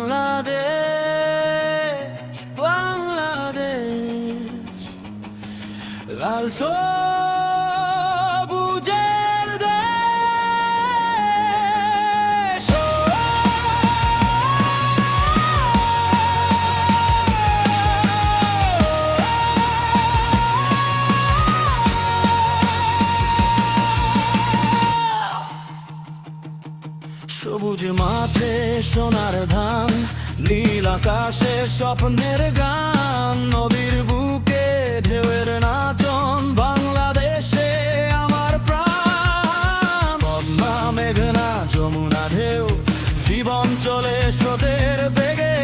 বাংলাদেশ বাংলাদেশ লাল সবুজের দেশ। সবুজ মাঠে সোনার ধান, নীল আকাশে স্বপ্নের গান, নদীর বুকে ঢেউয়ের নাচন, বাংলাদেশে আমার প্রাণ। পদ্মা মেঘনা যমুনা ঢেউ, জীবন চলে স্রোতের বেগে,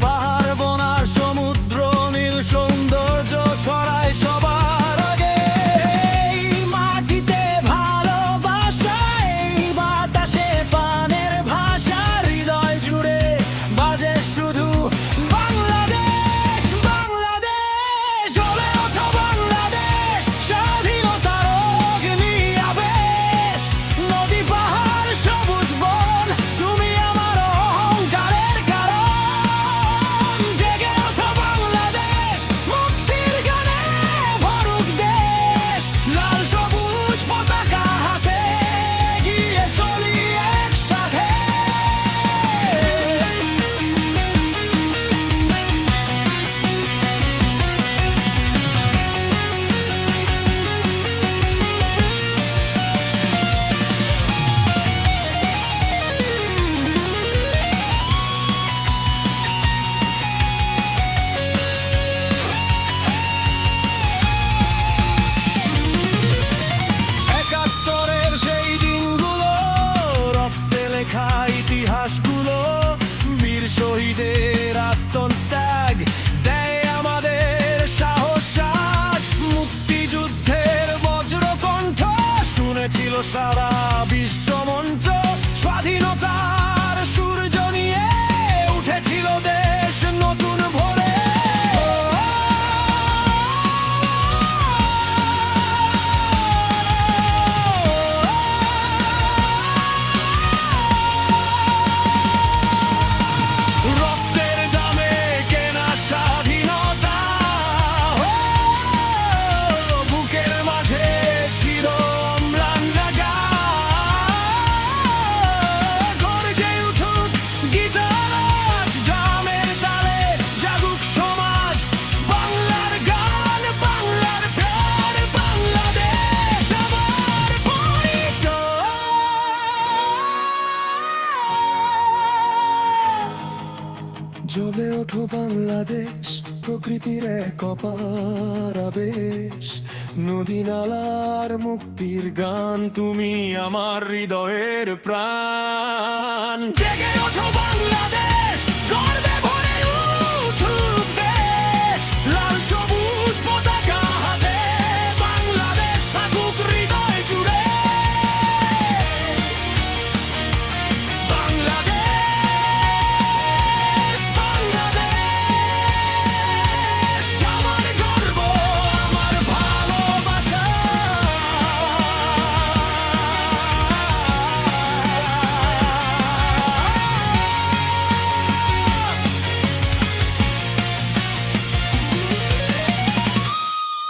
পাহাড় বনার সমুদ্র নীল সৌন্দর্য ছড়ায় সবার আগে। এই মাটিতে ভালোবাসা, এই বাতাসে পানের ভাষা, হৃদয় জুড়ে বাজে শুধু বাংলাদেশ বাংলাদেশ। জ্বলে ওঠো বাংলাদেশ, স্বাধীনতার অগ্নি আবেশ, নদী পাহাড় সবুজ বন, তুমি আমার অহংকারের কারণ। জেগে ওঠো বাংলাদেশ, মুক্তির গানে ভরুক দেশ, লাল সবুজ পতাকা হাতে গিয়ে চলি একসাথে। একাত্তরের সেই দিনগুলো, রক্তে লেখা ইতিহাসগুলো, বীর শহীদের আত্মত্যাগ দেয় আমাদের সাহস আজ। মুক্তিযুদ্ধের বজ্রকণ্ঠ শুনেছিল সারা বিশ্বমঞ্চ, স্বাধীনতার সূর্য নিয়ে উঠেছিল দেশ নতুন ভোরে। রক্তের দামে কেনা স্বাধীনতা, বুকের মাঝে ছিল অম্লান নাগা। গর্জে উঠুক গীতারাজ, গ্রামের তালে জাগুক সমাজ, বাংলার গান বাংলার প্রাণ, বাংলাদেশ আমার পরিচয়। জ্বলে ওঠো বাংলাদেশ, প্রকৃতির এক অপার আবেশ, নদী নালার মুক্তির গান, তুমি আমার হৃদয়ের প্রাণ। জেগে ওঠো বাংলাদেশ, গর্বে